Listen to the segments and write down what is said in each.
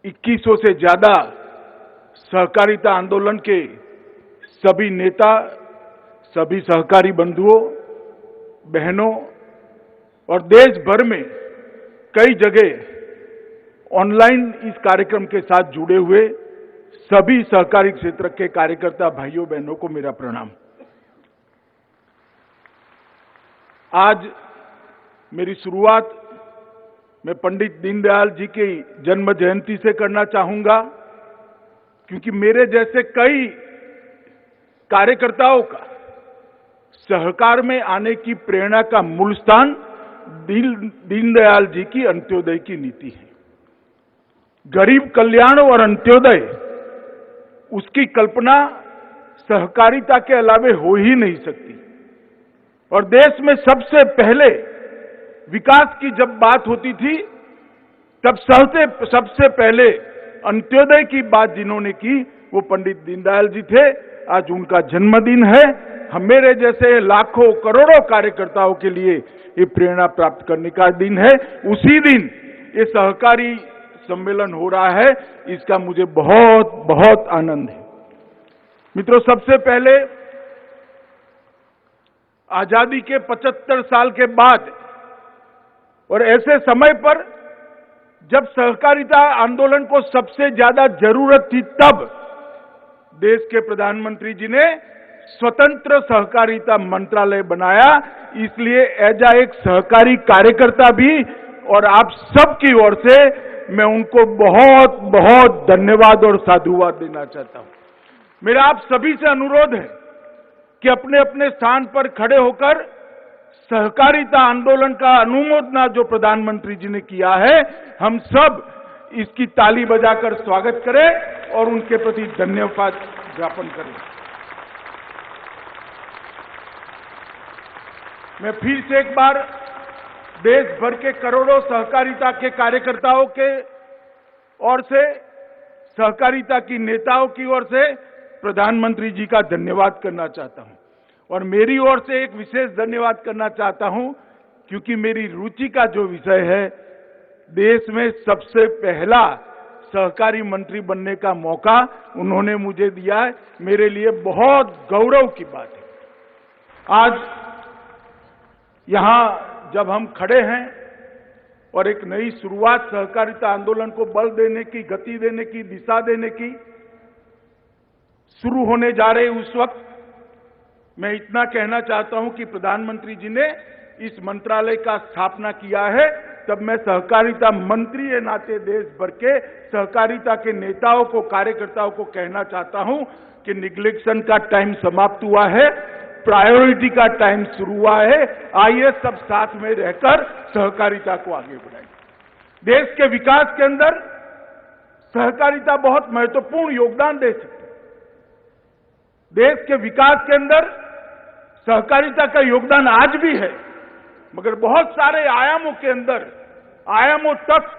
2100 से ज्यादा सहकारिता आंदोलन के सभी नेता, सभी सहकारी बंधुओं, बहनों और देश भर में कई जगह ऑनलाइन इस कार्यक्रम के साथ जुड़े हुए सभी सहकारी क्षेत्र के कार्यकर्ता भाइयों बहनों को मेरा प्रणाम। आज मेरी शुरुआत मैं पंडित दीनदयाल जी की जन्म जयंती से करना चाहूंगा, क्योंकि मेरे जैसे कई कार्यकर्ताओं का सहकार में आने की प्रेरणा का मूल स्थान दीनदयाल जी की अंत्योदय की नीति है। गरीब कल्याण और अंत्योदय, उसकी कल्पना सहकारिता के अलावे हो ही नहीं सकती। और देश में सबसे पहले विकास की जब बात होती थी, तब सबसे पहले अंत्योदय की बात जिन्होंने की वो पंडित दीनदयाल जी थे। आज उनका जन्मदिन है। हम मेरे जैसे लाखों करोड़ों कार्यकर्ताओं के लिए ये प्रेरणा प्राप्त करने का दिन है। उसी दिन ये सहकारी सम्मेलन हो रहा है, इसका मुझे बहुत बहुत आनंद है। मित्रों, सबसे पहले आजादी के 75 साल के बाद और ऐसे समय पर जब सहकारिता आंदोलन को सबसे ज्यादा जरूरत थी, तब देश के प्रधानमंत्री जी ने स्वतंत्र सहकारिता मंत्रालय बनाया। इसलिए एज एक सहकारी कार्यकर्ता भी और आप सबकी ओर से मैं उनको बहुत बहुत धन्यवाद और साधुवाद देना चाहता हूं। मेरा आप सभी से अनुरोध है कि अपने अपने स्थान पर खड़े होकर सहकारिता आंदोलन का अनुमोदना जो प्रधानमंत्री जी ने किया है, हम सब इसकी ताली बजाकर स्वागत करें और उनके प्रति धन्यवाद ज्ञापन करें। मैं फिर से एक बार देश भर के करोड़ों सहकारिता के कार्यकर्ताओं के ओर से, सहकारिता की नेताओं की ओर से प्रधानमंत्री जी का धन्यवाद करना चाहता हूं। और मेरी ओर से एक विशेष धन्यवाद करना चाहता हूं, क्योंकि मेरी रुचि का जो विषय है, देश में सबसे पहला सहकारी मंत्री बनने का मौका उन्होंने मुझे दिया है। मेरे लिए बहुत गौरव की बात है। आज यहां जब हम खड़े हैं और एक नई शुरुआत सहकारिता आंदोलन को बल देने की, गति देने की, दिशा देने की शुरू होने जा रहे उस वक्त मैं इतना कहना चाहता हूं कि प्रधानमंत्री जी ने इस मंत्रालय का स्थापना किया है, तब मैं सहकारिता मंत्री के नाते देश भर के सहकारिता के नेताओं को, कार्यकर्ताओं को कहना चाहता हूं कि निग्लेक्शन का टाइम समाप्त हुआ है, प्रायोरिटी का टाइम शुरू हुआ है। आइए सब साथ में रहकर सहकारिता को आगे बढ़ाएं। देश के विकास के अंदर सहकारिता बहुत महत्वपूर्ण योगदान दे सकती है। देश के विकास के अंदर सहकारिता का योगदान आज भी है, मगर बहुत सारे आयामों के अंदर, आयामों तक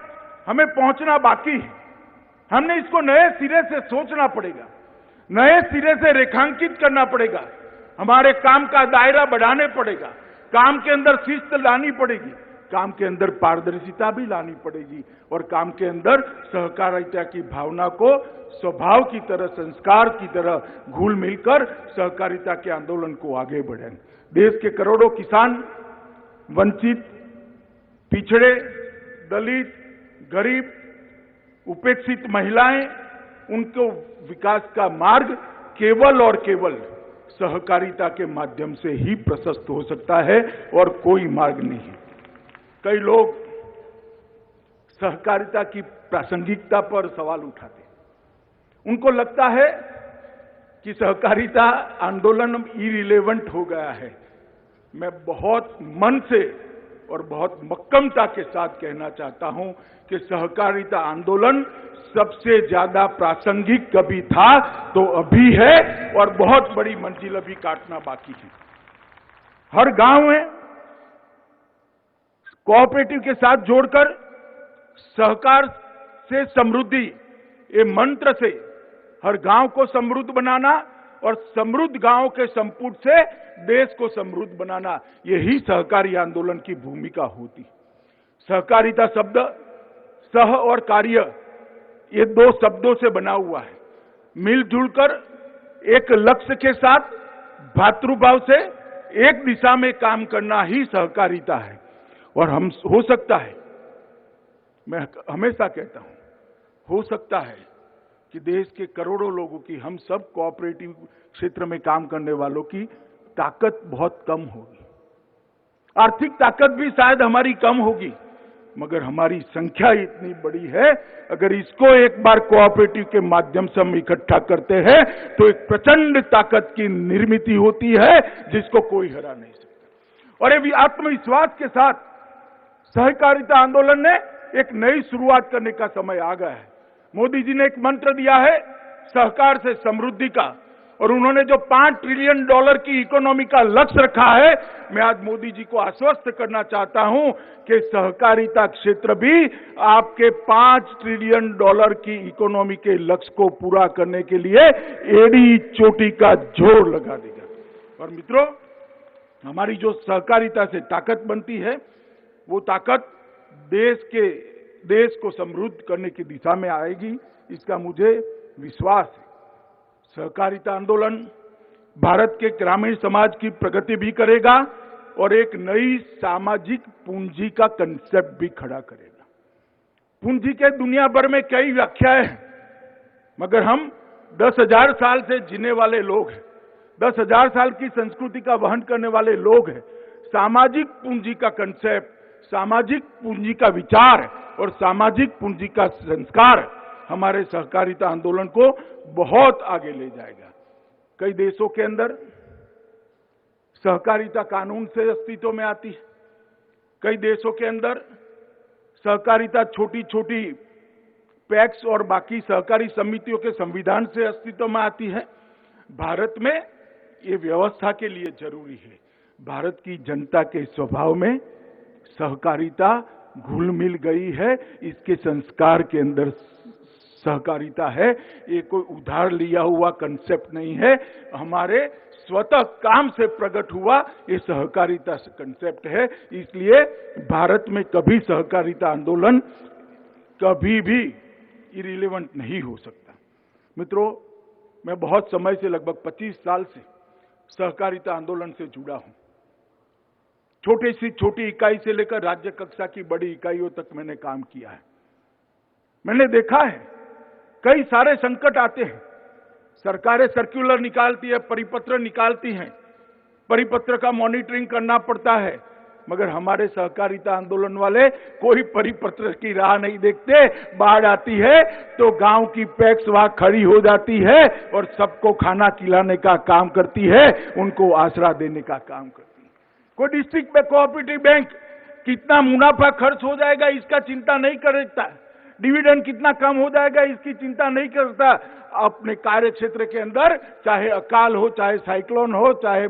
हमें पहुंचना बाकी है। हमने इसको नए सिरे से सोचना पड़ेगा, नए सिरे से रेखांकित करना पड़ेगा, हमारे काम का दायरा बढ़ाने पड़ेगा, काम के अंदर शिस्त लानी पड़ेगी, काम के अंदर पारदर्शिता भी लानी पड़ेगी और काम के अंदर सहकारिता की भावना को स्वभाव की तरह, संस्कार की तरह घुल मिलकर सहकारिता के आंदोलन को आगे बढ़ाएं। देश के करोड़ों किसान, वंचित, पिछड़े, दलित, गरीब, उपेक्षित महिलाएं, उनको विकास का मार्ग केवल और केवल सहकारिता के माध्यम से ही प्रशस्त हो सकता है और कोई मार्ग नहीं है। कई लोग सहकारिता की प्रासंगिकता पर सवाल उठाते हैं। उनको लगता है कि सहकारिता आंदोलन इरिलेवेंट हो गया है। मैं बहुत मन से और बहुत मक्कमता के साथ कहना चाहता हूं कि सहकारिता आंदोलन सबसे ज्यादा प्रासंगिक कभी था तो अभी है और बहुत बड़ी मंजिल अभी काटना बाकी है। हर गांव में कोऑपरेटिव के साथ जोड़कर सहकार से समृद्धि, ये मंत्र से हर गांव को समृद्ध बनाना और समृद्ध गांव के संपुट से देश को समृद्ध बनाना, यही सहकारी आंदोलन की भूमिका होती। सहकारिता शब्द सह और कार्य, ये दो शब्दों से बना हुआ है। मिलजुल कर एक लक्ष्य के साथ भातृभाव से एक दिशा में काम करना ही सहकारिता है। और हम हो सकता है, मैं हमेशा कहता हूं, हो सकता है कि देश के करोड़ों लोगों की, हम सब कोऑपरेटिव क्षेत्र में काम करने वालों की ताकत बहुत कम होगी, आर्थिक ताकत भी शायद हमारी कम होगी, मगर हमारी संख्या इतनी बड़ी है, अगर इसको एक बार कोऑपरेटिव के माध्यम से हम इकट्ठा करते हैं तो एक प्रचंड ताकत की निर्मित होती है जिसको कोई हरा नहीं सकता। और ये आत्मविश्वास के साथ सहकारिता आंदोलन ने एक नई शुरुआत करने का समय आ गया है। मोदी जी ने एक मंत्र दिया है सहकार से समृद्धि का, और उन्होंने जो $5 ट्रिलियन की इकोनॉमी का लक्ष्य रखा है, मैं आज मोदी जी को आश्वस्त करना चाहता हूं कि सहकारिता क्षेत्र भी आपके $5 ट्रिलियन की इकोनॉमी के लक्ष्य को पूरा करने के लिए एड़ी चोटी का जोर लगा देगा। और मित्रों, हमारी जो सहकारिता से ताकत बनती है, वो ताकत देश को समृद्ध करने की दिशा में आएगी, इसका मुझे विश्वास है। सहकारिता आंदोलन भारत के ग्रामीण समाज की प्रगति भी करेगा और एक नई सामाजिक पूंजी का कंसेप्ट भी खड़ा करेगा। पूंजी के दुनिया भर में कई व्याख्याएं हैं, मगर हम 10,000 साल से जीने वाले लोग हैं, 10,000 साल की संस्कृति का वहन करने वाले लोग हैं। सामाजिक पूंजी का कंसेप्ट, सामाजिक पूंजी का विचार और सामाजिक पूंजी का संस्कार हमारे सहकारिता आंदोलन को बहुत आगे ले जाएगा। कई देशों के अंदर सहकारिता कानून से अस्तित्व में आती है, कई देशों के अंदर सहकारिता छोटी छोटी पैक्स और बाकी सहकारी समितियों के संविधान से अस्तित्व में आती है। भारत में ये व्यवस्था के लिए जरूरी है। भारत की जनता के स्वभाव में सहकारिता घुल मिल गई है, इसके संस्कार के अंदर सहकारिता है। ये कोई उधार लिया हुआ कंसेप्ट नहीं है, हमारे स्वतः काम से प्रकट हुआ ये सहकारिता कंसेप्ट है। इसलिए भारत में कभी सहकारिता आंदोलन कभी भी इरिलेवेंट नहीं हो सकता। मित्रों, मैं बहुत समय से, लगभग 25 साल से सहकारिता आंदोलन से जुड़ा हूं। छोटी सी छोटी इकाई से लेकर राज्य कक्षा की बड़ी इकाइयों तक मैंने काम किया है। मैंने देखा है कई सारे संकट आते हैं, सरकारें सर्कुलर निकालती है, परिपत्र निकालती हैं, परिपत्र का मॉनिटरिंग करना पड़ता है, मगर हमारे सहकारिता आंदोलन वाले कोई परिपत्र की राह नहीं देखते। बाढ़ आती है तो गांव की पैक्स वहां खड़ी हो जाती है और सबको खाना खिलाने का काम करती है, उनको आसरा देने का काम करती है। कोई डिस्ट्रिक्ट में कोऑपरेटिव बैंक कितना मुनाफा खर्च हो जाएगा इसका चिंता नहीं करता, डिविडेंड कितना कम हो जाएगा इसकी चिंता नहीं करता। अपने कार्य क्षेत्र के अंदर चाहे अकाल हो, चाहे साइक्लोन हो, चाहे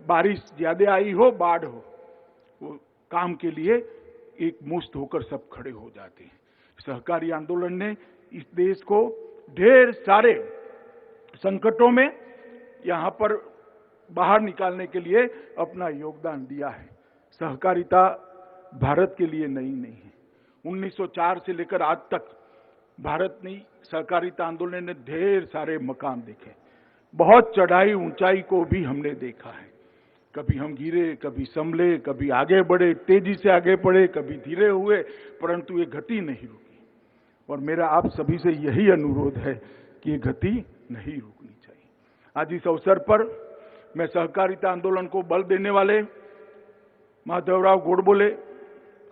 बारिश ज्यादा आई हो, बाढ़ हो, वो काम के लिए एक मुश्त होकर सब खड़े हो जाते हैं। सहकारी आंदोलन ने इस देश को ढेर सारे संकटों में यहां पर बाहर निकालने के लिए अपना योगदान दिया है। सहकारिता भारत के लिए नई नहीं है। 1904 से लेकर आज तक भारत ने सहकारिता आंदोलन ने ढेर सारे मकाम देखे, बहुत चढ़ाई ऊंचाई को भी हमने देखा है। कभी हम गिरे, कभी संभले, कभी आगे बढ़े, तेजी से आगे बढ़े, कभी धीरे हुए, परंतु ये गति नहीं रुकी। और मेरा आप सभी से यही अनुरोध है कि ये गति नहीं रुकनी चाहिए। आज इस अवसर पर मैं सहकारिता आंदोलन को बल देने वाले माधवराव गोडबोले,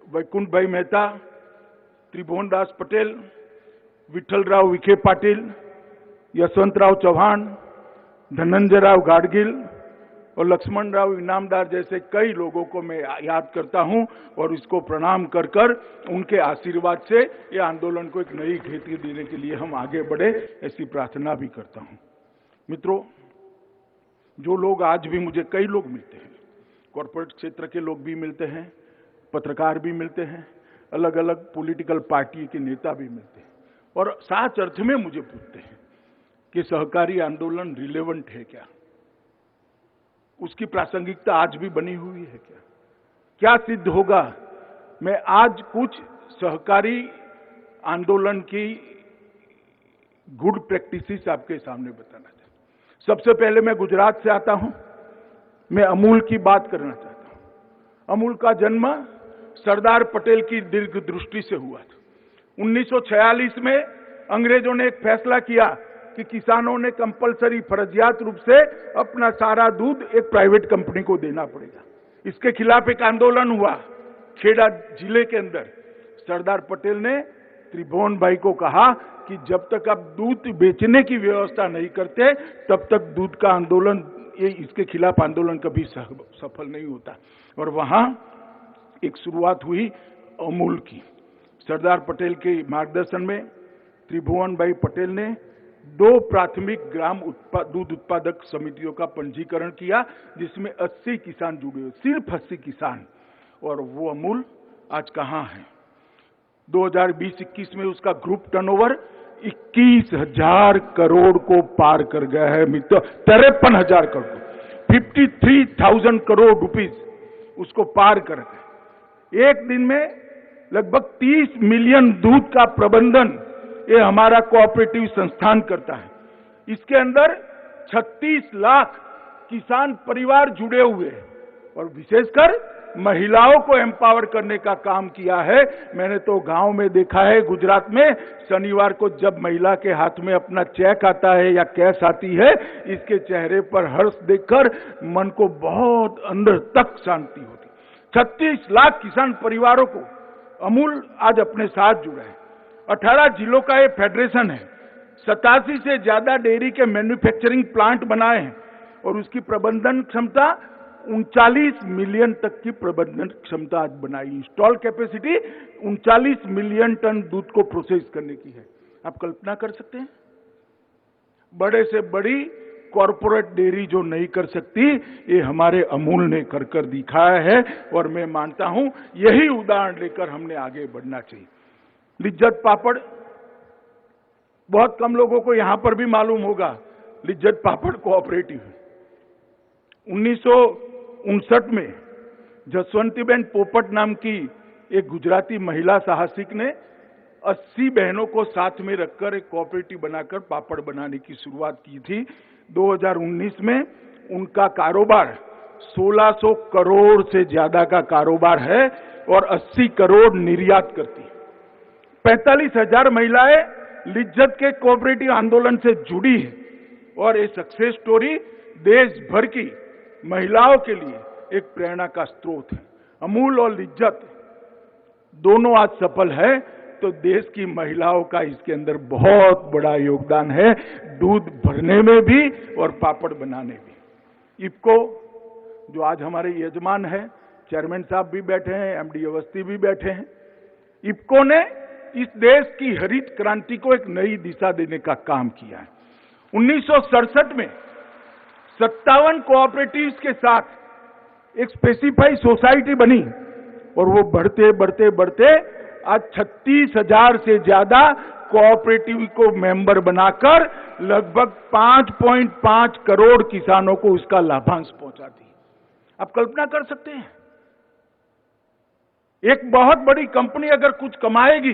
वैकुंठ भाई मेहता, त्रिभुवन दास पटेल, विठ्ठलराव विखे पाटिल, यशवंतराव चौहान, धनंजयराव गाडगिल और लक्ष्मणराव इनामदार जैसे कई लोगों को मैं याद करता हूं और इसको प्रणाम कर कर उनके आशीर्वाद से ये आंदोलन को एक नई गति देने के लिए हम आगे बढ़े, ऐसी प्रार्थना भी करता हूं। मित्रों, जो लोग आज भी मुझे, कई लोग मिलते हैं, कॉर्पोरेट क्षेत्र के लोग भी मिलते हैं, पत्रकार भी मिलते हैं, अलग अलग पॉलिटिकल पार्टी के नेता भी मिलते हैं और साच अर्थ में मुझे पूछते हैं कि सहकारी आंदोलन रिलेवेंट है क्या, उसकी प्रासंगिकता आज भी बनी हुई है क्या, क्या सिद्ध होगा। मैं आज कुछ सहकारी आंदोलन की गुड प्रैक्टिसेस आपके सामने बताना चाहता हूं। सबसे पहले मैं गुजरात से आता हूं, मैं अमूल की बात करना चाहता हूं। अमूल का जन्म सरदार पटेल की दीर्घ दृष्टि से हुआ था। 1946 में अंग्रेजों ने एक फैसला किया कि किसानों ने कंपलसरी फर्जियात रूप से अपना सारा दूध एक प्राइवेट कंपनी को देना पड़ेगा। इसके खिलाफ एक आंदोलन हुआ खेड़ा जिले के अंदर। सरदार पटेल ने त्रिभुवन भाई को कहा कि जब तक आप दूध बेचने की व्यवस्था नहीं करते तब तक दूध का आंदोलन, इसके खिलाफ आंदोलन कभी सफल नहीं होता। और वहां एक शुरुआत हुई अमूल की। सरदार पटेल के मार्गदर्शन में त्रिभुवन भाई पटेल ने 2 प्राथमिक ग्राम दूध उत्पादक समितियों का पंजीकरण किया, जिसमें 80 किसान जुड़े हुए, सिर्फ 80 किसान। और वो अमूल आज कहां है? 2020-21 में उसका ग्रुप टर्नओवर 21,000 करोड़ को पार कर गया है मित्र। 53,000 करोड़, 53,000 करोड़ रुपीस उसको पार कर गए। एक दिन में लगभग 30 मिलियन दूध का प्रबंधन ये हमारा कोऑपरेटिव संस्थान करता है। इसके अंदर 36 लाख किसान परिवार जुड़े हुए हैं और विशेषकर महिलाओं को एम्पावर करने का काम किया है। मैंने तो गांव में देखा है, गुजरात में, शनिवार को जब महिला के हाथ में अपना चेक आता है या कैश आती है, इसके चेहरे पर हर्ष देखकर मन को बहुत अंदर तक शांति होती। 36 लाख किसान परिवारों को अमूल आज अपने साथ जुड़ा है। 18 जिलों का ये फेडरेशन है। 87 से ज्यादा डेयरी के मैन्युफैक्चरिंग प्लांट बनाए हैं और उसकी प्रबंधन क्षमता 39 मिलियन तक की प्रबंधन क्षमता आज बनाई। इंस्टॉल कैपेसिटी 39 मिलियन टन दूध को प्रोसेस करने की है। आप कल्पना कर सकते हैं? बड़े से बड़ी कॉरपोरेट डेयरी जो नहीं कर सकती, ये हमारे अमूल ने कर दिखाया है। और मैं मानता हूं यही उदाहरण लेकर हमने आगे बढ़ना चाहिए। लिज्जत पापड़, बहुत कम लोगों को यहां पर भी मालूम होगा, लिज्जत पापड़ कोऑपरेटिव है। 1959 में जसवंतीबेन पोपट नाम की एक गुजराती महिला साहसिक ने 80 बहनों को साथ में रखकर एक कोऑपरेटिव बनाकर पापड़ बनाने की शुरुआत की थी। 2019 में उनका कारोबार 1600 करोड़ से ज्यादा का कारोबार है और 80 करोड़ निर्यात करती है। 45,000 महिलाएं लिज्जत के कोऑपरेटिव आंदोलन से जुड़ी है और ये सक्सेस स्टोरी देश भर की महिलाओं के लिए एक प्रेरणा का स्रोत है। अमूल और लिज्जत दोनों आज सफल है तो देश की महिलाओं का इसके अंदर बहुत बड़ा योगदान है, दूध भरने में भी और पापड़ बनाने में। इफको जो आज हमारे यजमान है, चेयरमैन साहब भी बैठे हैं, एमडी अवस्थी भी बैठे हैं। इफको ने इस देश की हरित क्रांति को एक नई दिशा देने का काम किया है। 1967 में 57 कोऑपरेटिव्स के साथ एक स्पेसिफाइड सोसाइटी बनी और वो बढ़ते बढ़ते बढ़ते आज 36,000 से ज्यादा कोऑपरेटिव को मेंबर बनाकर लगभग 5.5 करोड़ किसानों को उसका लाभांश पहुंचाती है। आप कल्पना कर सकते हैं, एक बहुत बड़ी कंपनी अगर कुछ कमाएगी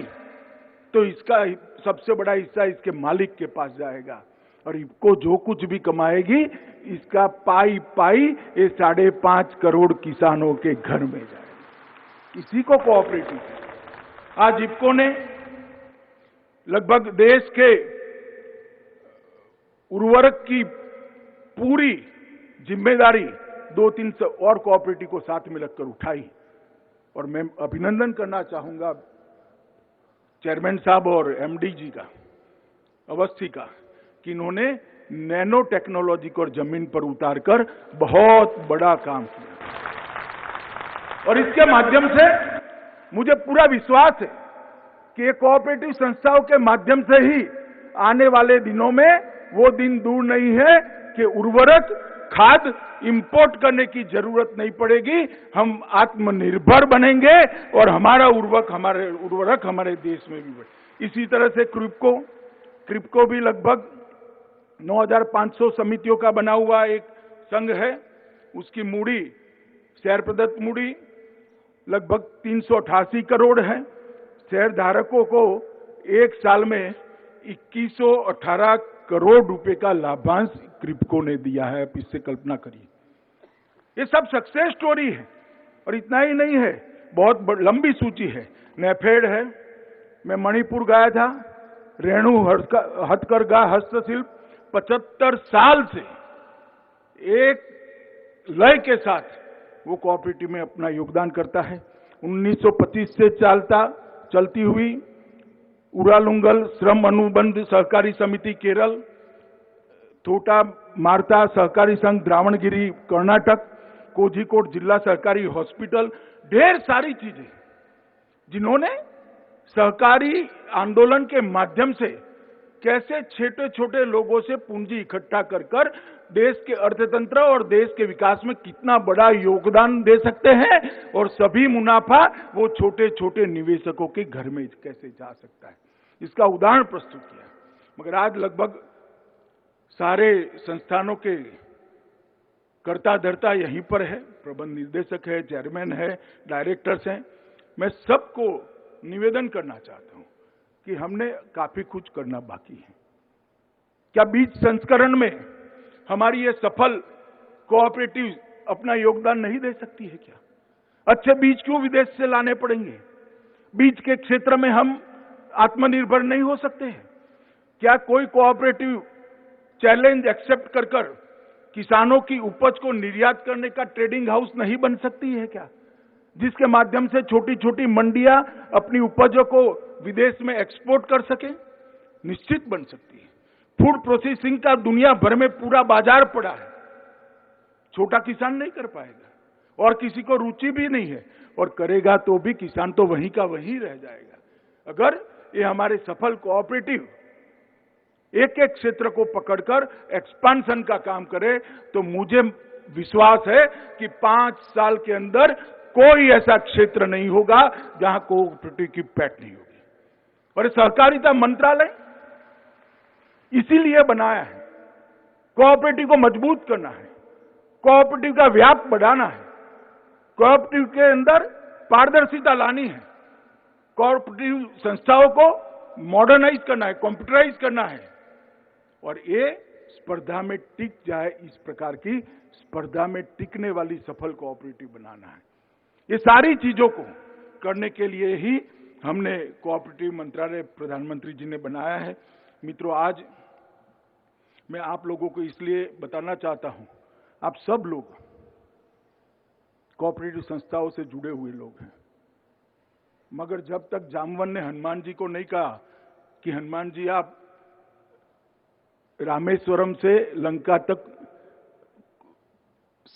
तो इसका सबसे बड़ा हिस्सा इसके मालिक के पास जाएगा और इफको जो कुछ भी कमाएगी इसका पाई पाई ये 5.5 करोड़ किसानों के घर में जाएगा। इसी को कोऑपरेटिव। आज इफको ने लगभग देश के उर्वरक की पूरी जिम्मेदारी 2-3 और कोऑपरेटिव को साथ में लगकर उठाई और मैं अभिनंदन करना चाहूंगा चेयरमैन साहब और एमडी जी का, अवस्थी का, कि इन्होंने नैनो टेक्नोलॉजी को जमीन पर उतारकर बहुत बड़ा काम किया और इसके माध्यम से मुझे पूरा विश्वास है कि ये कोऑपरेटिव संस्थाओं के माध्यम से ही आने वाले दिनों में वो दिन दूर नहीं है कि उर्वरक खाद इंपोर्ट करने की जरूरत नहीं पड़ेगी। हम आत्मनिर्भर बनेंगे और हमारा उर्वरक हमारे देश में भी बढ़े। इसी तरह से क्रिप्को भी लगभग 9,500 समितियों का बना हुआ एक संघ है। उसकी मूड़ी, शेयर प्रदत्त मूड़ी लगभग 388 करोड़ है। शेयर धारकों को एक साल में 2118 करोड़ रुपए का लाभांश क्रिप्को ने दिया है। आप इससे कल्पना करिए, ये सब सक्सेस स्टोरी है। और इतना ही नहीं है, बहुत लंबी सूची है। नेफेड है, मैं मणिपुर गया था, रेणु हथकरघा हस्तशिल्प 75 साल से एक लय के साथ वो कोऑपरेटिव में अपना योगदान करता है। 1925 से चलती हुई उरालुंगल श्रम अनुबंध सहकारी समिति केरल, थोटा मार्ता सहकारी संघ द्रावणगिरी कर्नाटक, कोझिकोड जिला सहकारी हॉस्पिटल, ढेर सारी चीजें जिन्होंने सहकारी आंदोलन के माध्यम से कैसे छोटे छोटे लोगों से पूंजी इकट्ठा कर देश के अर्थतंत्र और देश के विकास में कितना बड़ा योगदान दे सकते हैं, और सभी मुनाफा वो छोटे छोटे निवेशकों के घर में कैसे जा सकता है, इसका उदाहरण प्रस्तुत किया। मगर आज लगभग सारे संस्थानों के कर्ता धर्ता यहीं पर है, प्रबंध निर्देशक है, चेयरमैन है, डायरेक्टर्स हैं। मैं सबको निवेदन करना चाहता हूं कि हमने काफी कुछ करना बाकी है। क्या बीज संस्करण में हमारी ये सफल कोऑपरेटिव अपना योगदान नहीं दे सकती है? क्या अच्छे बीज क्यों विदेश से लाने पड़ेंगे? बीज के क्षेत्र में हम आत्मनिर्भर नहीं हो सकते हैं? क्या कोई कोऑपरेटिव चैलेंज एक्सेप्ट कर किसानों की उपज को निर्यात करने का ट्रेडिंग हाउस नहीं बन सकती है क्या, जिसके माध्यम से छोटी छोटी मंडियां अपनी उपजों को विदेश में एक्सपोर्ट कर सके? निश्चित बन सकती है। फूड प्रोसेसिंग का दुनिया भर में पूरा बाजार पड़ा है, छोटा किसान नहीं कर पाएगा और किसी को रुचि भी नहीं है, और करेगा तो भी किसान तो वहीं का वहीं रह जाएगा। अगर ये हमारे सफल कोऑपरेटिव एक एक क्षेत्र को पकड़कर एक्सपांशन का काम करे तो मुझे विश्वास है कि 5 साल के अंदर कोई ऐसा क्षेत्र नहीं होगा जहां कोऑपरेटिव की पैठ नहीं होगी। और सहकारिता मंत्रालय इसीलिए बनाया है, कोऑपरेटिव को मजबूत करना है, कोऑपरेटिव का व्याप बढ़ाना है, कोऑपरेटिव के अंदर पारदर्शिता लानी है, कोऑपरेटिव संस्थाओं को मॉडर्नाइज करना है, कंप्यूटराइज करना है, और ये स्पर्धा में टिक जाए, इस प्रकार की स्पर्धा में टिकने वाली सफल कोऑपरेटिव बनाना है। ये सारी चीजों को करने के लिए ही हमने कोऑपरेटिव मंत्रालय प्रधानमंत्री जी ने बनाया है। मित्रों, आज मैं आप लोगों को इसलिए बताना चाहता हूं, आप सब लोग कोऑपरेटिव संस्थाओं से जुड़े हुए लोग हैं, मगर जब तक जामवन ने हनुमान जी को नहीं कहा कि हनुमान जी आप रामेश्वरम से लंका तक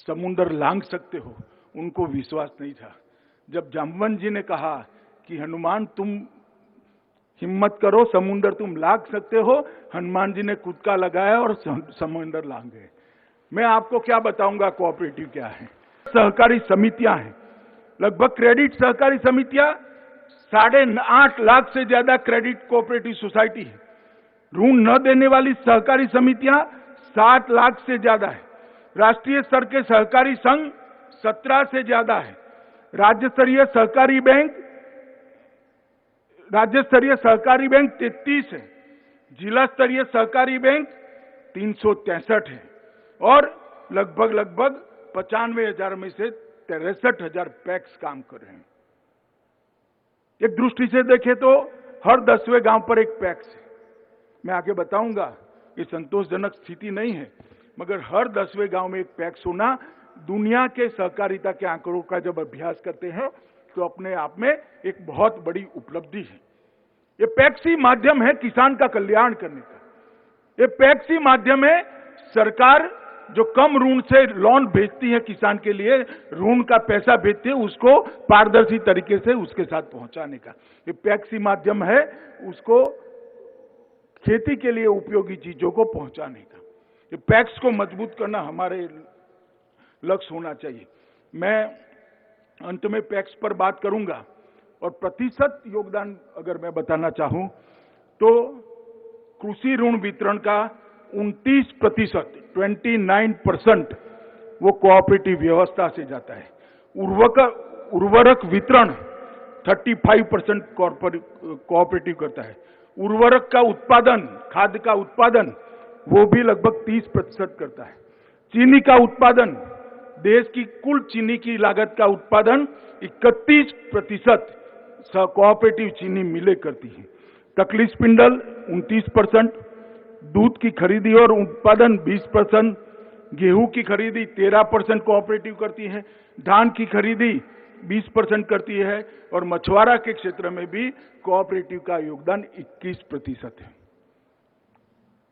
समुद्र लांघ सकते हो, उनको विश्वास नहीं था। जब जामवन जी ने कहा कि हनुमान तुम हिम्मत करो, समुद्र तुम लांघ सकते हो, हनुमान जी ने कूदका लगाया और समुद्र लांघ गए। मैं आपको क्या बताऊंगा कोऑपरेटिव क्या है। सहकारी समितियां हैं, लगभग क्रेडिट सहकारी समितियां 8.5 लाख से ज्यादा क्रेडिट कोऑपरेटिव सोसाइटी है। ऋण न देने वाली सहकारी समितियां 7 लाख से ज्यादा है। राष्ट्रीय स्तर के सहकारी संघ 17 से ज्यादा है। राज्य स्तरीय सहकारी बैंक 33 है। जिला स्तरीय सहकारी बैंक 363 है, और लगभग 95,000 में से 63,000 पैक्स काम कर रहे हैं। एक दृष्टि से देखें तो हर 10वें गांव पर एक पैक्स है। मैं आगे बताऊंगा, ये संतोषजनक स्थिति नहीं है, मगर हर 10वें गांव में एक पैक्स होना दुनिया के सहकारिता के आंकड़ों का जब अभ्यास करते हैं तो अपने आप में एक बहुत बड़ी उपलब्धि है। ये पैक्स ही माध्यम है किसान का कल्याण करने का। ये पैक्स ही माध्यम है सरकार जो कम ऋण से लोन भेजती है किसान के लिए, ऋण का पैसा भेजती है, उसको पारदर्शी तरीके से उसके साथ पहुंचाने का। ये पैक्स ही माध्यम है उसको खेती के लिए उपयोगी चीजों को पहुंचाने का। ये पैक्स को मजबूत करना हमारे लक्ष्य होना चाहिए। मैं अंत में पैक्स पर बात करूंगा, और प्रतिशत योगदान अगर मैं बताना चाहूं तो कृषि ऋण वितरण का 29%, 29% वो कोऑपरेटिव व्यवस्था से जाता है। उर्वरक वितरण 35% कोऑपरेटिव करता है। उर्वरक का उत्पादन, खाद्य का उत्पादन वो भी लगभग 30% करता है। चीनी का उत्पादन, देश की कुल चीनी की लागत का उत्पादन 31% कोऑपरेटिव चीनी मिलें करती है। तकली स्पिंडल 29%, दूध की खरीदी और उत्पादन 20%, गेहूं की खरीदी 13% कोऑपरेटिव करती है, धान की खरीदी 20% करती है और मछुआरा के क्षेत्र में भी कोऑपरेटिव का योगदान 21% है।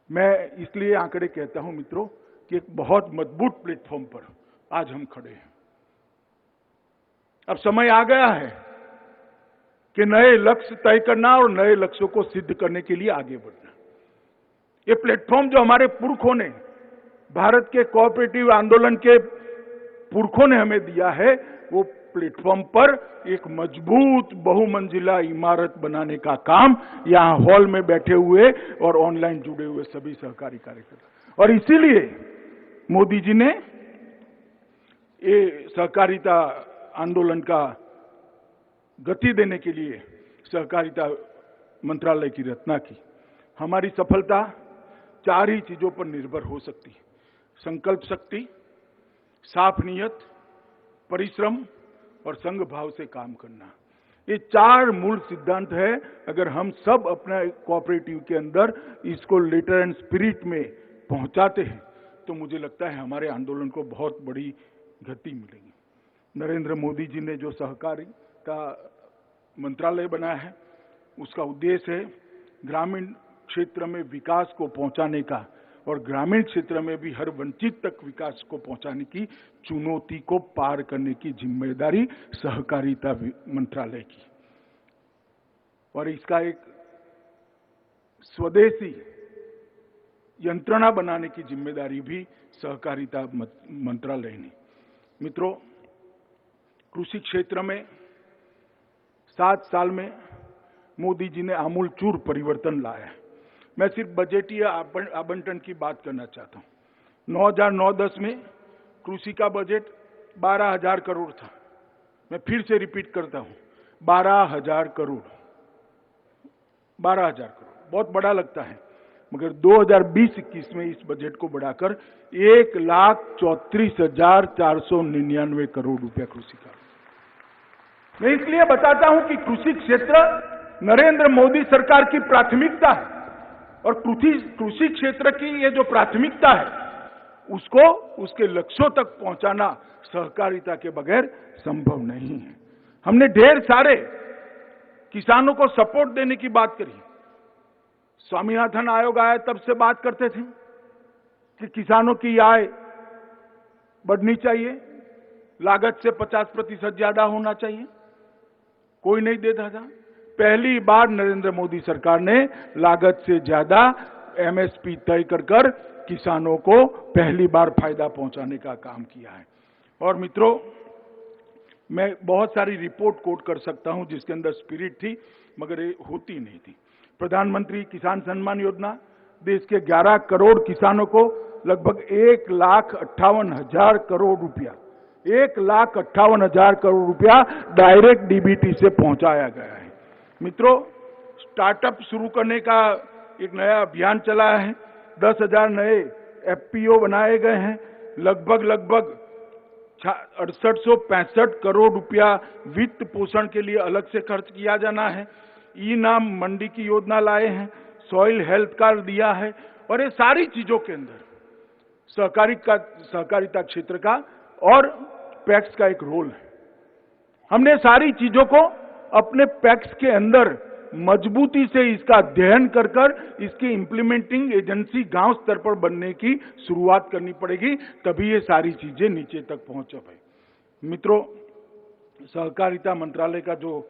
मैं इसलिए आंकड़े कहता हूं मित्रों कि एक बहुत मजबूत प्लेटफॉर्म पर आज हम खड़े हैं। अब समय आ गया है कि नए लक्ष्य तय करना और नए लक्ष्यों को सिद्ध करने के लिए आगे बढ़ना। ये प्लेटफॉर्म जो हमारे पुरखों ने, भारत के कोऑपरेटिव आंदोलन के पुरखों ने हमें दिया है, वो प्लेटफॉर्म पर एक मजबूत बहुमंजिला इमारत बनाने का काम यहां हॉल में बैठे हुए और ऑनलाइन जुड़े हुए सभी सहकारी कार्यकर्ता, और इसीलिए मोदी जी ने ये सहकारिता आंदोलन का गति देने के लिए सहकारिता मंत्रालय की रचना की। हमारी सफलता 4 ही चीजों पर निर्भर हो सकती है: संकल्प शक्ति, साफ नियत, परिश्रम और संघ भाव से काम करना। ये 4 मूल सिद्धांत है। अगर हम सब अपना कोऑपरेटिव के अंदर इसको लेटर एंड स्पिरिट में पहुंचाते हैं तो मुझे लगता है हमारे आंदोलन को बहुत बड़ी गति मिलेगी। नरेंद्र मोदी जी ने जो सहकारिता मंत्रालय बनाया है, उसका उद्देश्य है ग्रामीण क्षेत्र में विकास को पहुंचाने का और ग्रामीण क्षेत्र में भी हर वंचित तक विकास को पहुंचाने की चुनौती को पार करने की जिम्मेदारी सहकारिता मंत्रालय की, और इसका एक स्वदेशी यंत्रणा बनाने की जिम्मेदारी भी सहकारिता मंत्रालय ने। मित्रों, कृषि क्षेत्र में 7 साल में मोदी जी ने आमूलचूल परिवर्तन लाया है। मैं सिर्फ बजटीय आवंटन की बात करना चाहता हूं। 2009-10 में कृषि का बजट 12,000 करोड़ था। मैं फिर से रिपीट करता हूं, 12,000 करोड़। 12,000 करोड़ बहुत बड़ा लगता है, मगर 2020-21 में इस बजट को बढ़ाकर 1,34,499 करोड़ रुपया कृषि का। मैं इसलिए बताता हूं कि कृषि क्षेत्र नरेंद्र मोदी सरकार की प्राथमिकता है, और कृषि क्षेत्र की ये जो प्राथमिकता है उसको उसके लक्ष्यों तक पहुंचाना सहकारिता के बगैर संभव नहीं है। हमने ढेर सारे किसानों को सपोर्ट देने की बात करी। स्वामीनाथन आयोग आया तब से बात करते थे कि किसानों की आय बढ़नी चाहिए, लागत से 50% ज्यादा होना चाहिए। कोई नहीं देता था। पहली बार नरेंद्र मोदी सरकार ने लागत से ज्यादा एमएसपी तय कर किसानों को पहली बार फायदा पहुंचाने का काम किया है। और मित्रों, मैं बहुत सारी रिपोर्ट कोट कर सकता हूं जिसके अंदर स्पिरिट थी, मगर ये होती नहीं थी। प्रधानमंत्री किसान सम्मान योजना देश के 11 करोड़ किसानों को लगभग 1,58,000 करोड़ रुपया, 1,58,000 करोड़ रुपया डायरेक्ट डीबीटी से पहुंचाया गया है। मित्रों, स्टार्टअप शुरू करने का एक नया अभियान चला है। 10,000 नए एफपीओ बनाए गए हैं। लगभग 6865 करोड़ रुपया वित्त पोषण के लिए अलग से खर्च किया जाना है। ई नाम मंडी की योजना लाए हैं, सॉइल हेल्थ कार्ड दिया है, और ये सारी चीजों के अंदर सहकारिता क्षेत्र का और पैक्स का एक रोल है। हमने सारी चीजों को अपने पैक्स के अंदर मजबूती से इसका अध्ययन कर इसकी इंप्लीमेंटिंग एजेंसी गांव स्तर पर बनने की शुरुआत करनी पड़ेगी, तभी ये सारी चीजें नीचे तक पहुंच पाए। मित्रों, सहकारिता मंत्रालय का जो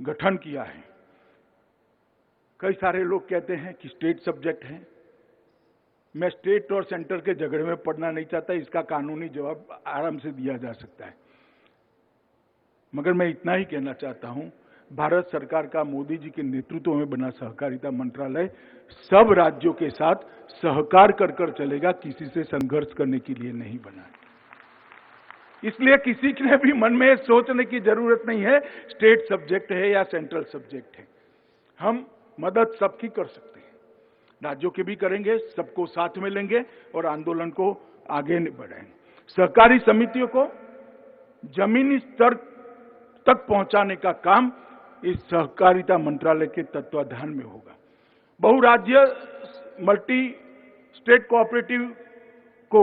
गठन किया है, कई सारे लोग कहते हैं कि स्टेट सब्जेक्ट है। मैं स्टेट और सेंटर के झगड़े में पड़ना नहीं चाहता, इसका कानूनी जवाब आराम से दिया जा सकता है। मगर मैं इतना ही कहना चाहता हूं, भारत सरकार का मोदी जी के नेतृत्व में बना सहकारिता मंत्रालय सब राज्यों के साथ सहकार कर चलेगा, किसी से संघर्ष करने के लिए नहीं बना है। इसलिए किसी ने भी मन में सोचने की जरूरत नहीं है स्टेट सब्जेक्ट है या सेंट्रल सब्जेक्ट है। हम मदद सबकी कर सकते हैं, राज्यों की भी करेंगे, सबको साथ में लेंगे और आंदोलन को आगे बढ़ाएंगे। सहकारी समितियों को जमीनी स्तर तक पहुंचाने का काम इस सहकारिता मंत्रालय के तत्वाधान में होगा। बहुराज्य मल्टी स्टेट कोऑपरेटिव को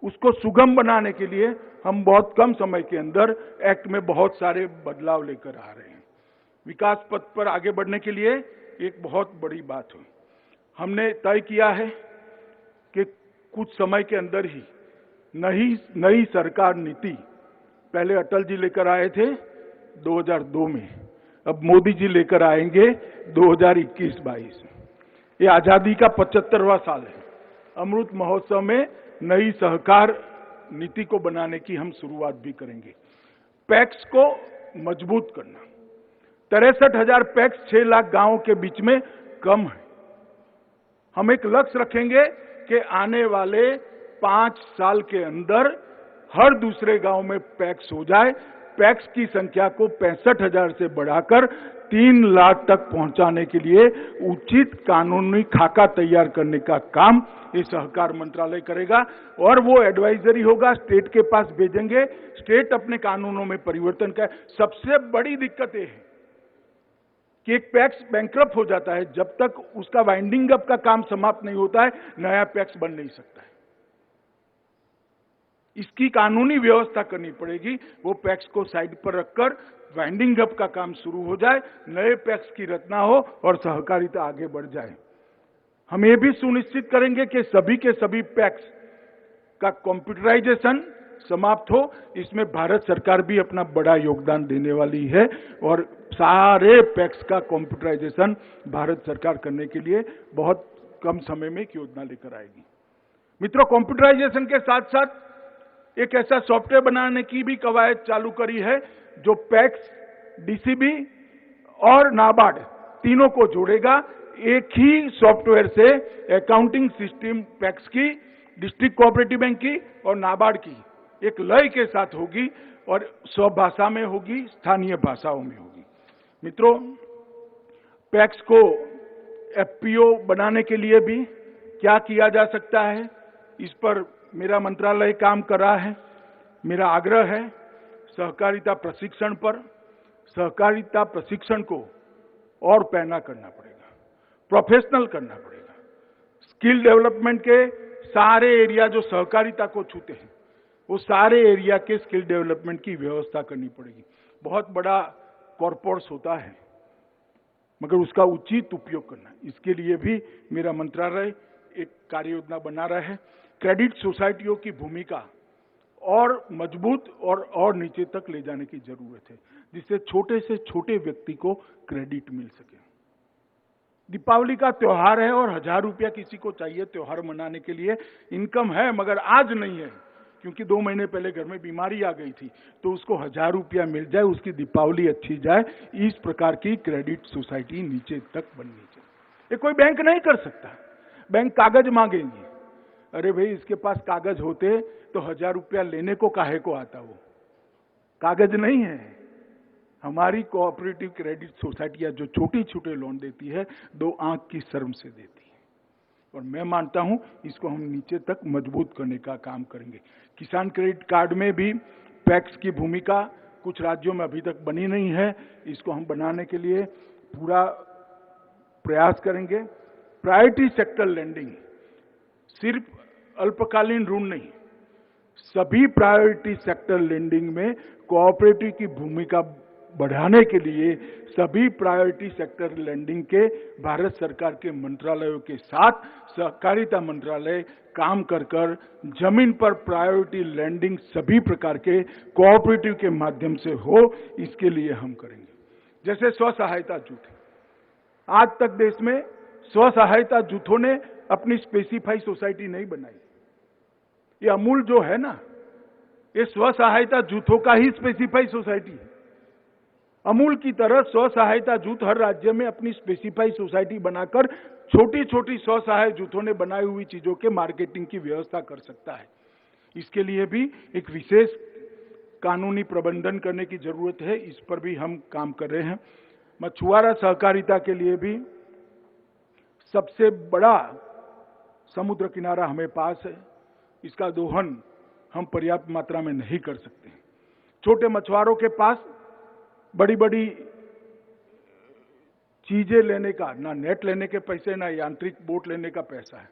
उसको सुगम बनाने के लिए हम बहुत कम समय के अंदर एक्ट में बहुत सारे बदलाव लेकर आ रहे हैं। विकास पथ पर आगे बढ़ने के लिए एक बहुत बड़ी बात हुई, हमने तय किया है कि कुछ समय के अंदर ही नई सरकार नीति, पहले अटल जी लेकर आए थे 2002 में, अब मोदी जी लेकर आएंगे 2021-22 में। ये आजादी का 75वां साल है। अमृत महोत्सव में नई सहकार नीति को बनाने की हम शुरुआत भी करेंगे। पैक्स को मजबूत करना, 63,000 पैक्स 6 लाख गांवों के बीच में कम है। हम एक लक्ष्य रखेंगे कि आने वाले 5 साल के अंदर हर दूसरे गांव में पैक्स हो जाए। पैक्स की संख्या को 65,000 से बढ़ाकर 3 लाख तक पहुंचाने के लिए उचित कानूनी खाका तैयार करने का काम ये सहकार मंत्रालय करेगा और वो एडवाइजरी होगा, स्टेट के पास भेजेंगे, स्टेट अपने कानूनों में परिवर्तन करे। सबसे बड़ी दिक्कत ये है कि एक पैक्स बैंकरप्ट हो जाता है, जब तक उसका वाइंडिंग अप का काम समाप्त नहीं होता है नया पैक्स बन नहीं सकता है। इसकी कानूनी व्यवस्था करनी पड़ेगी। वो पैक्स को साइड पर रखकर वाइंडिंग अप का काम शुरू हो जाए, नए पैक्स की रचना हो और सहकारिता आगे बढ़ जाए। हम ये भी सुनिश्चित करेंगे कि सभी के सभी पैक्स का कंप्यूटराइजेशन समाप्त हो। इसमें भारत सरकार भी अपना बड़ा योगदान देने वाली है और सारे पैक्स का कंप्यूटराइजेशन भारत सरकार करने के लिए बहुत कम समय में एक योजना लेकर आएगी। मित्रों, कंप्यूटराइजेशन के साथ साथ एक ऐसा सॉफ्टवेयर बनाने की भी कवायद चालू करी है जो पैक्स, डीसीबी और नाबार्ड तीनों को जोड़ेगा। एक ही सॉफ्टवेयर से अकाउंटिंग सिस्टम पैक्स की, डिस्ट्रिक्ट कोऑपरेटिव बैंक की और नाबार्ड की एक लय के साथ होगी और स्वभाषा में होगी, स्थानीय भाषाओं में होगी। मित्रों, पैक्स को एफपीओ बनाने के लिए भी क्या किया जा सकता है, इस पर मेरा मंत्रालय काम कर रहा है। मेरा आग्रह है सहकारिता प्रशिक्षण पर, सहकारिता प्रशिक्षण को और पैना करना पड़ेगा, प्रोफेशनल करना पड़ेगा। स्किल डेवलपमेंट के सारे एरिया जो सहकारिता को छूते हैं, वो सारे एरिया के स्किल डेवलपमेंट की व्यवस्था करनी पड़ेगी। बहुत बड़ा कॉर्पोरेट्स होता है मगर उसका उचित उपयोग करना, इसके लिए भी मेरा मंत्रालय एक कार्य योजना बना रहा है। क्रेडिट सोसाइटियों की भूमिका और मजबूत और नीचे तक ले जाने की जरूरत है, जिससे छोटे से छोटे व्यक्ति को क्रेडिट मिल सके। दीपावली का त्योहार है और 1000 रुपया किसी को चाहिए त्योहार मनाने के लिए, इनकम है मगर आज नहीं है क्योंकि 2 महीने पहले घर में बीमारी आ गई थी, तो उसको 1000 रुपया मिल जाए, उसकी दीपावली अच्छी जाए। इस प्रकार की क्रेडिट सोसाइटी नीचे तक बननी चाहिए। ये कोई बैंक नहीं कर सकता। बैंक कागज मांगेंगे, अरे भाई इसके पास कागज होते तो 1000 रुपया लेने को काहे को आता, वो कागज नहीं है। हमारी कोऑपरेटिव क्रेडिट सोसाइटियां जो छोटे छोटे लोन देती है 2 आंख की शर्म से देती है और मैं मानता हूं इसको हम नीचे तक मजबूत करने का काम करेंगे। किसान क्रेडिट कार्ड में भी पैक्स की भूमिका कुछ राज्यों में अभी तक बनी नहीं है, इसको हम बनाने के लिए पूरा प्रयास करेंगे। प्रायोरिटी सेक्टर लेंडिंग, सिर्फ अल्पकालीन ऋण नहीं, सभी प्रायोरिटी सेक्टर लेंडिंग में कोऑपरेटिव की भूमिका बढ़ाने के लिए सभी प्रायोरिटी सेक्टर लेंडिंग के भारत सरकार के मंत्रालयों के साथ सहकारिता मंत्रालय काम कर जमीन पर प्रायोरिटी लेंडिंग सभी प्रकार के कोऑपरेटिव के माध्यम से हो, इसके लिए हम करेंगे। जैसे स्व सहायता जूथ, आज तक देश में स्व सहायता जूथों ने अपनी स्पेसिफाई सोसाइटी नहीं बनाई। ये अमूल जो है ना, ये स्व सहायता जूथों का ही स्पेसिफाई सोसाइटी है। अमूल की तरह स्व सहायता जूथ हर राज्य में अपनी स्पेसिफाई सोसाइटी बनाकर छोटी छोटी स्व सहाय जूथों ने बनाई हुई चीजों के मार्केटिंग की व्यवस्था कर सकता है। इसके लिए भी एक विशेष कानूनी प्रबंधन करने की जरूरत है, इस पर भी हम काम कर रहे हैं। मछुआरा सहकारिता के लिए भी सबसे बड़ा समुद्र किनारा हमें पास है, इसका दोहन हम पर्याप्त मात्रा में नहीं कर सकते। छोटे मछुआरों के पास बड़ी बड़ी चीजें लेने का, ना नेट लेने के पैसे, ना यांत्रिक बोट लेने का पैसा है।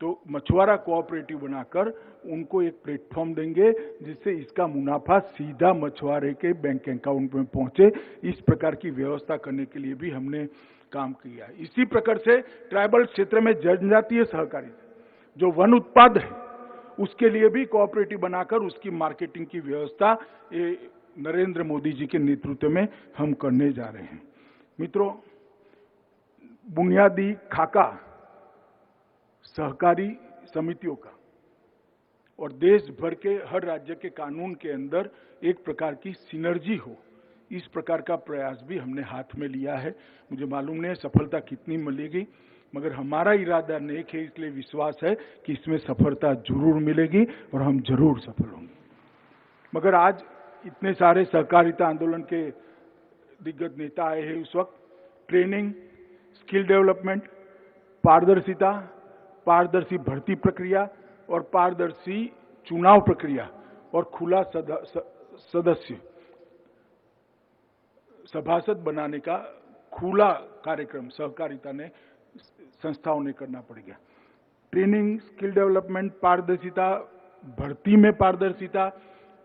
तो मछुआरा कोऑपरेटिव बनाकर उनको एक प्लेटफॉर्म देंगे जिससे इसका मुनाफा सीधा मछुआरे के बैंक अकाउंट में पहुंचे। इस प्रकार की व्यवस्था करने के लिए भी हमने काम किया है। इसी प्रकार से ट्राइबल क्षेत्र में जनजातीय सहकारी जो वन उत्पाद है उसके लिए भी कोऑपरेटिव बनाकर उसकी मार्केटिंग की व्यवस्था नरेंद्र मोदी जी के नेतृत्व में हम करने जा रहे हैं। मित्रों, बुनियादी खाका सहकारी समितियों का और देश भर के हर राज्य के कानून के अंदर एक प्रकार की सिनर्जी हो, इस प्रकार का प्रयास भी हमने हाथ में लिया है। मुझे मालूम नहीं सफलता कितनी मिलेगी, मगर हमारा इरादा नेक है, इसलिए विश्वास है कि इसमें सफलता जरूर मिलेगी और हम जरूर सफल होंगे। मगर आज इतने सारे सहकारिता आंदोलन के दिग्गज नेता आए हैं, उस वक्त ट्रेनिंग, स्किल डेवलपमेंट, पारदर्शिता, पारदर्शी भर्ती प्रक्रिया और पारदर्शी चुनाव प्रक्रिया और खुला सदस्य सभासद बनाने का खुला कार्यक्रम सहकारिता ने संस्थाओं ने करना पड़ेगा। ट्रेनिंग, स्किल डेवलपमेंट, पारदर्शिता, भर्ती में पारदर्शिता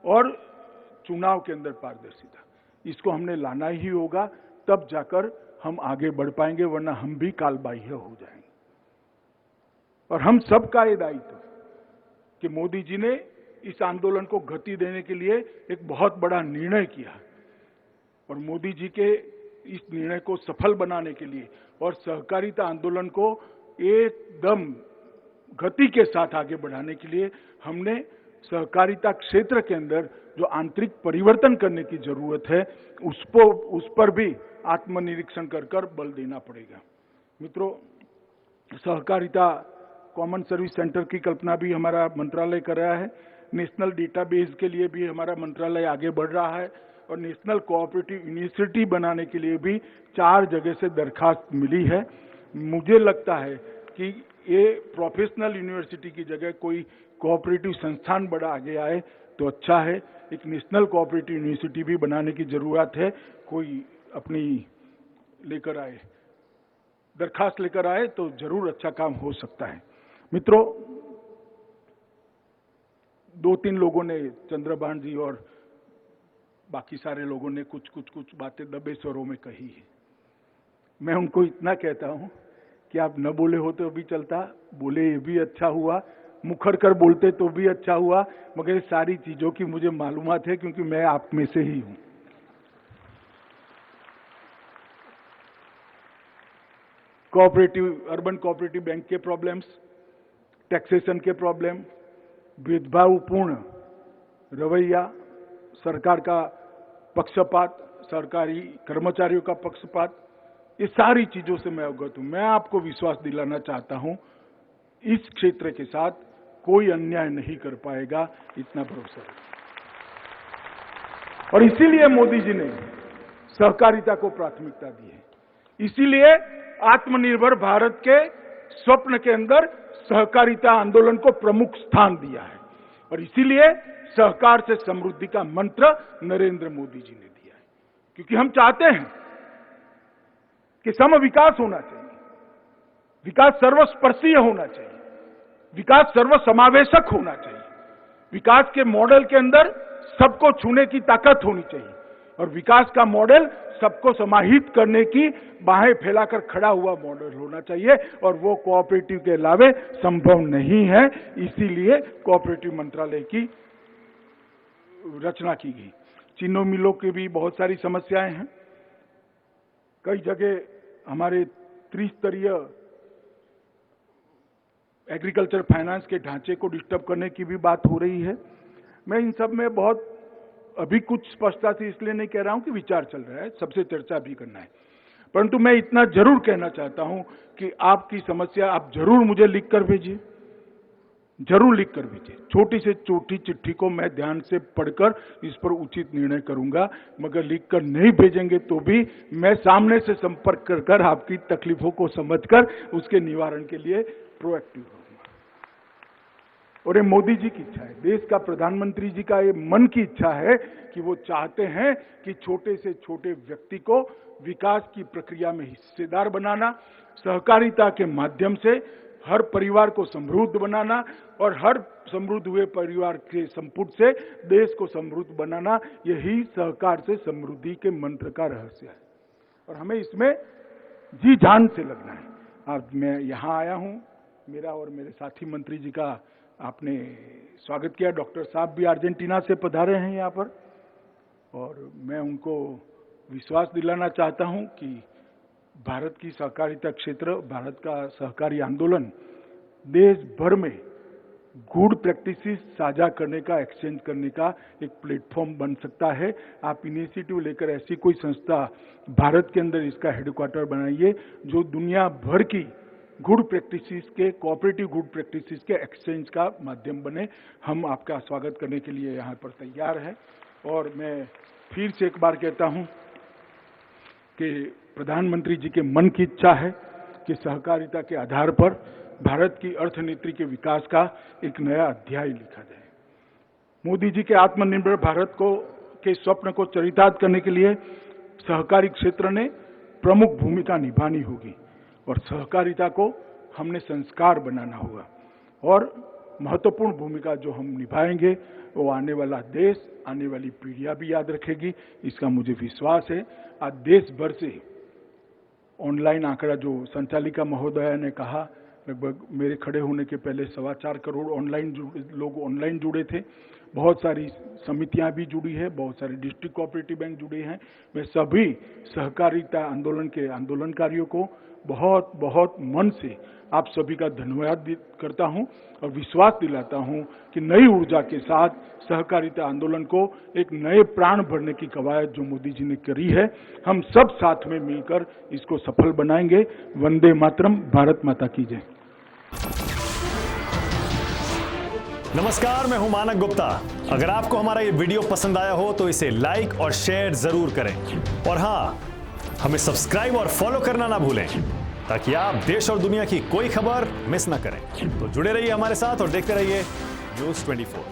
और चुनाव के अंदर पारदर्शिता, इसको हमने लाना ही होगा, तब जाकर हम आगे बढ़ पाएंगे, वरना हम भी कालबाह्य हो जाएंगे। और हम सबका ये दायित्व कि मोदी जी ने इस आंदोलन को गति देने के लिए एक बहुत बड़ा निर्णय किया और मोदी जी के इस निर्णय को सफल बनाने के लिए और सहकारिता आंदोलन को एकदम गति के साथ आगे बढ़ाने के लिए हमने सहकारिता क्षेत्र के अंदर जो आंतरिक परिवर्तन करने की जरूरत है उस पर भी आत्मनिरीक्षण कर बल देना पड़ेगा। मित्रों, सहकारिता कॉमन सर्विस सेंटर की कल्पना भी हमारा मंत्रालय कर रहा है। नेशनल डेटाबेस के लिए भी हमारा मंत्रालय आगे बढ़ रहा है और नेशनल कोऑपरेटिव यूनिवर्सिटी बनाने के लिए भी 4 जगह से दरखास्त मिली है। मुझे लगता है कि ये प्रोफेशनल यूनिवर्सिटी की जगह कोई कोऑपरेटिव संस्थान बड़ा आगे आए तो अच्छा है। एक नेशनल कोऑपरेटिव यूनिवर्सिटी भी बनाने की जरूरत है। कोई अपनी लेकर आए, दरखास्त लेकर आए तो जरूर अच्छा काम हो सकता है। मित्रों, 2-3 लोगों ने, चंद्रभान जी और बाकी सारे लोगों ने कुछ बातें दबे स्वरों में कही है। मैं उनको इतना कहता हूं कि आप न बोले हो तो भी चलता, बोले ये भी अच्छा हुआ, मुखर कर बोलते तो भी अच्छा हुआ, मगर सारी चीजों की मुझे मालूमात है क्योंकि मैं आप में से ही हूं। कोऑपरेटिव, अर्बन कोऑपरेटिव बैंक के प्रॉब्लम्स, टैक्सेशन के प्रॉब्लम, भेदभावपूर्ण रवैया, सरकार का पक्षपात, सरकारी कर्मचारियों का पक्षपात, ये सारी चीजों से मैं अवगत हूं। मैं आपको विश्वास दिलाना चाहता हूं, इस क्षेत्र के साथ कोई अन्याय नहीं कर पाएगा, इतना भरोसा है। और इसीलिए मोदी जी ने सहकारिता को प्राथमिकता दी है। इसीलिए आत्मनिर्भर भारत के स्वप्न के अंदर सहकारिता आंदोलन को प्रमुख स्थान दिया है और इसीलिए सहकार से समृद्धि का मंत्र नरेंद्र मोदी जी ने दिया है, क्योंकि हम चाहते हैं कि सम विकास होना चाहिए, विकास सर्वस्पर्शीय होना चाहिए, विकास सर्वसमावेशक होना चाहिए, विकास के मॉडल के अंदर सबको छूने की ताकत होनी चाहिए और विकास का मॉडल सबको समाहित करने की बाहें फैलाकर खड़ा हुआ मॉडल होना चाहिए और वो कोऑपरेटिव के अलावे संभव नहीं है। इसीलिए कोऑपरेटिव मंत्रालय की रचना की गई। चीनी मिलों की भी बहुत सारी समस्याएं हैं। कई जगह हमारे त्रिस्तरीय एग्रीकल्चर फाइनेंस के ढांचे को डिस्टर्ब करने की भी बात हो रही है। मैं इन सब में बहुत अभी कुछ स्पष्टता से इसलिए नहीं कह रहा हूं कि विचार चल रहा है, सबसे चर्चा भी करना है, परंतु मैं इतना जरूर कहना चाहता हूं कि आपकी समस्या आप जरूर मुझे लिख कर भेजिए। जरूर लिख कर भेजिए। छोटी से छोटी चिट्ठी को मैं ध्यान से पढ़कर इस पर उचित निर्णय करूंगा, मगर लिख कर नहीं भेजेंगे तो भी मैं सामने से संपर्क कर कर आपकी तकलीफों को समझकर उसके निवारण के लिए प्रोएक्टिव रहूंगा। और ये मोदी जी की इच्छा है, देश का प्रधानमंत्री जी का ये मन की इच्छा है कि वो चाहते हैं कि छोटे से छोटे व्यक्ति को विकास की प्रक्रिया में हिस्सेदार बनाना, सहकारिता के माध्यम से हर परिवार को समृद्ध बनाना और हर समृद्ध हुए परिवार के संपुट से देश को समृद्ध बनाना, यही सहकार से समृद्धि के मंत्र का रहस्य है। और हमें इसमें जी जान से लगना है। आज मैं यहाँ आया हूँ, मेरा और मेरे साथी मंत्री जी का आपने स्वागत किया। डॉक्टर साहब भी अर्जेंटीना से पधारे हैं यहाँ पर, और मैं उनको विश्वास दिलाना चाहता हूँ कि भारत की सहकारिता क्षेत्र, भारत का सहकारी आंदोलन देश भर में गुड प्रैक्टिसेस साझा करने का, एक्सचेंज करने का एक प्लेटफॉर्म बन सकता है। आप इनिशिएटिव लेकर ऐसी कोई संस्था भारत के अंदर इसका हेडक्वार्टर बनाइए जो दुनिया भर की गुड प्रैक्टिसेस के, कोऑपरेटिव गुड प्रैक्टिसेस के एक्सचेंज का माध्यम बने। हम आपका स्वागत करने के लिए यहाँ पर तैयार हैं। और मैं फिर से एक बार कहता हूँ कि प्रधानमंत्री जी के मन की इच्छा है कि सहकारिता के आधार पर भारत की अर्थनीति के विकास का एक नया अध्याय लिखा जाए। मोदी जी के आत्मनिर्भर भारत के स्वप्न को चरितार्थ करने के लिए सहकारी क्षेत्र ने प्रमुख भूमिका निभानी होगी और सहकारिता को हमने संस्कार बनाना होगा। और महत्वपूर्ण भूमिका जो हम निभाएंगे वो आने वाला देश, आने वाली पीढ़ियां भी याद रखेगी, इसका मुझे विश्वास है। आज देश भर से ऑनलाइन आंकड़ा जो संचालिका महोदया ने कहा, लगभग मेरे खड़े होने के पहले 4.25 करोड़ लोग ऑनलाइन जुड़े थे। बहुत सारी समितियां भी जुड़ी है, बहुत सारे डिस्ट्रिक्ट कोऑपरेटिव बैंक जुड़े हैं। मैं सभी सहकारिता आंदोलन के आंदोलनकारियों को बहुत बहुत मन से आप सभी का धन्यवाद करता हूं और विश्वास दिलाता हूं कि नई ऊर्जा के साथ सहकारिता आंदोलन को एक नए प्राण भरने की कवायद जो मोदी जी ने करी है, हम सब साथ में मिलकर इसको सफल बनाएंगे। वंदे मातरम, भारत माता की जय। नमस्कार, मैं हूं मानक गुप्ता। अगर आपको हमारा ये वीडियो पसंद आया हो तो इसे लाइक और शेयर जरूर करें, और हाँ, हमें सब्सक्राइब और फॉलो करना ना भूलें ताकि आप देश और दुनिया की कोई खबर मिस ना करें। तो जुड़े रहिए हमारे साथ और देखते रहिए News 24।